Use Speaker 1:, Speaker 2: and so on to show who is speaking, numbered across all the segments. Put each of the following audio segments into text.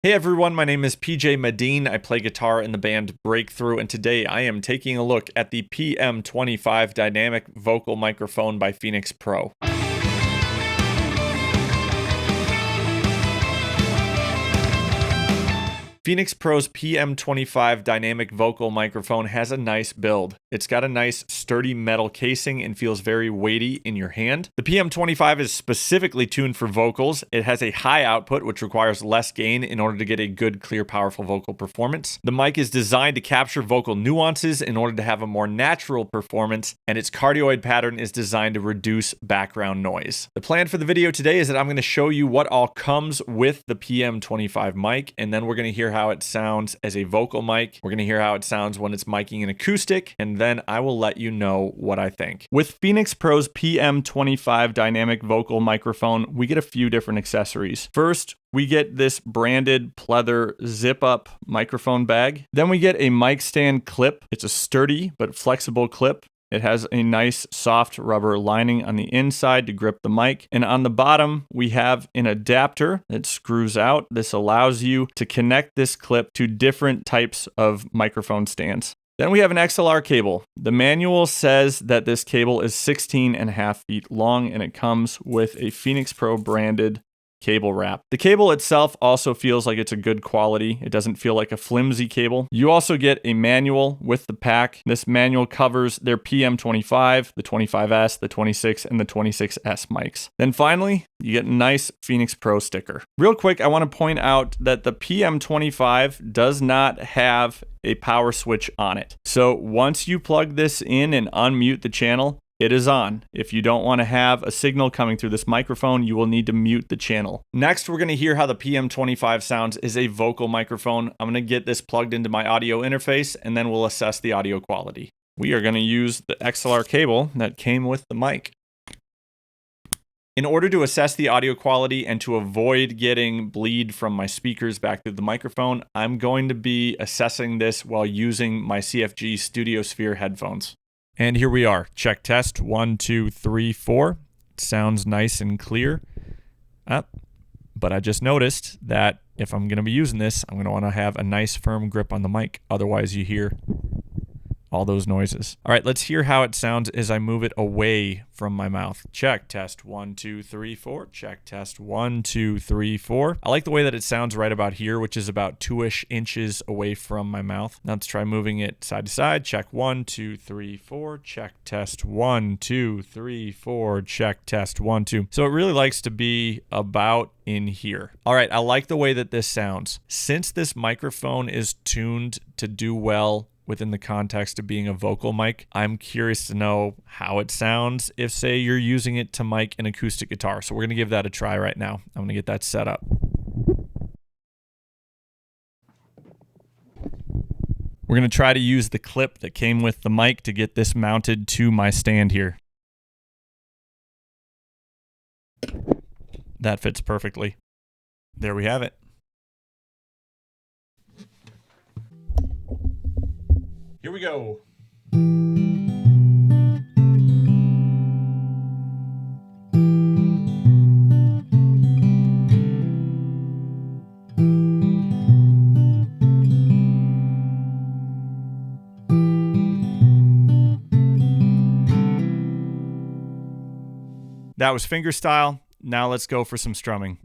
Speaker 1: Hey everyone, my name is PJ Medin. I play guitar in the band Breakthrough, and today I am taking a look at the PM-25 dynamic vocal microphone by Phenyx Pro. Phenyx Pro's PM-25 dynamic vocal microphone has a nice build. It's got a nice sturdy metal casing and feels very weighty in your hand. The PM-25 is specifically tuned for vocals. It has a high output, which requires less gain in order to get a good, clear, powerful vocal performance. The mic is designed to capture vocal nuances in order to have a more natural performance, and its cardioid pattern is designed to reduce background noise. The plan for the video today is that I'm going to show you what all comes with the PM-25 mic, and then we're going to hear how it sounds as a vocal mic. We're going to hear how it sounds when it's miking an acoustic, and then I will let you know what I think. With Phenyx Pro's PM-25 dynamic vocal microphone, we get a few different accessories. First, we get this branded pleather zip-up microphone bag. Then we get a mic stand clip. It's a sturdy but flexible clip. It has a nice soft rubber lining on the inside to grip the mic. And on the bottom, we have an adapter that screws out. This allows you to connect this clip to different types of microphone stands. Then we have an XLR cable. The manual says that this cable is 16.5 feet long, and it comes with a Phenyx Pro branded cable wrap. The cable itself also feels like it's a good quality. It doesn't feel like a flimsy cable. You also get a manual with the pack. This manual covers their PM-25, the 25S, the 26, and the 26S mics. Then finally, you get a nice Phenyx Pro sticker. Real quick, I want to point out that the PM-25 does not have a power switch on it. So once you plug this in and unmute the channel, it is on. If you don't want to have a signal coming through this microphone, you will need to mute the channel. Next, we're going to hear how the PM-25 sounds as a vocal microphone. I'm going to get this plugged into my audio interface, and then we'll assess the audio quality. We are going to use the XLR cable that came with the mic. In order to assess the audio quality and to avoid getting bleed from my speakers back through the microphone, I'm going to be assessing this while using my CFG Studio Sphere headphones. And here we are. Check test 1, 2, 3, 4. It sounds nice and clear. But I just noticed that if I'm going to be using this, I'm going to want to have a nice firm grip on the mic. Otherwise, you hear all those noises. All right, let's hear how it sounds as I move it away from my mouth. Check test 1, 2, 3, 4. Check test 1, 2, 3, 4. I like the way that it sounds right about here, which is about 2-ish inches away from my mouth. Now let's try moving it side to side. Check 1, 2, 3, 4. Check test 1, 2, 3, 4. Check test 1, 2. So it really likes to be about in here. All right, I like the way that this sounds. Since this microphone is tuned to do well within the context of being a vocal mic, I'm curious to know how it sounds if, say, you're using it to mic an acoustic guitar. So we're going to give that a try right now. I'm going to get that set up. We're going to try to use the clip that came with the mic to get this mounted to my stand here. That fits perfectly. There we have it. Here we go. That was fingerstyle. Now let's go for some strumming.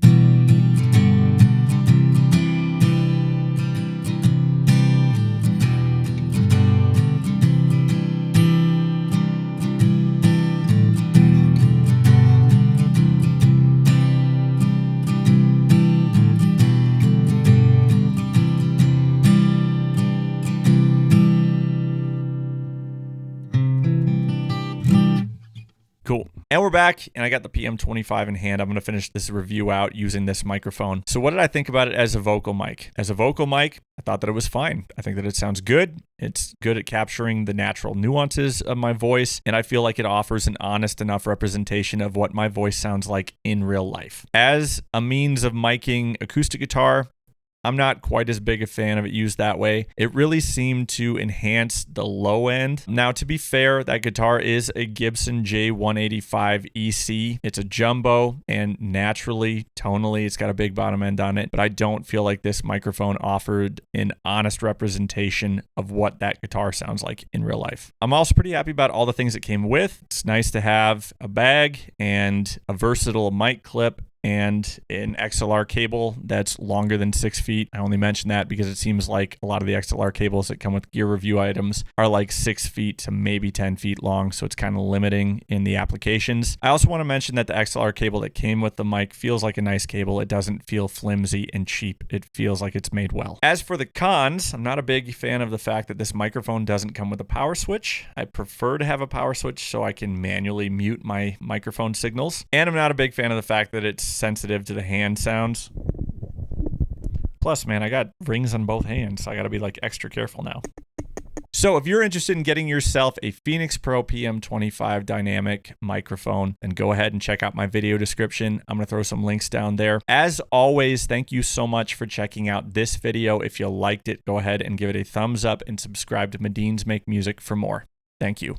Speaker 1: Cool. And we're back, and I got the PM-25 in hand. I'm going to finish this review out using this microphone. So what did I think about it as a vocal mic? As a vocal mic, I thought that it was fine. I think that it sounds good. It's good at capturing the natural nuances of my voice, and I feel like it offers an honest enough representation of what my voice sounds like in real life. As a means of miking acoustic guitar, I'm not quite as big a fan of it used that way. It really seemed to enhance the low end. Now, to be fair, that guitar is a Gibson J185 EC. It's a jumbo, and naturally, tonally, it's got a big bottom end on it, but I don't feel like this microphone offered an honest representation of what that guitar sounds like in real life. I'm also pretty happy about all the things it came with. It's nice to have a bag and a versatile mic clip and an XLR cable that's longer than 6 feet. I only mention that because it seems like a lot of the XLR cables that come with gear review items are like 6 feet to maybe 10 feet long, so it's kind of limiting in the applications. I also want to mention that the XLR cable that came with the mic feels like a nice cable. It doesn't feel flimsy and cheap. It feels like it's made well. As for the cons, I'm not a big fan of the fact that this microphone doesn't come with a power switch. I prefer to have a power switch so I can manually mute my microphone signals. And I'm not a big fan of the fact that it's sensitive to the hand sounds. Plus, man, I got rings on both hands, so I got to be like extra careful now. So if you're interested in getting yourself a Phenyx Pro PM-25 dynamic microphone, then go ahead and check out my video description. I'm going to throw some links down there. As always, thank you so much for checking out this video. If you liked it, go ahead and give it a thumbs up and subscribe to Medins Make Music for more. Thank you.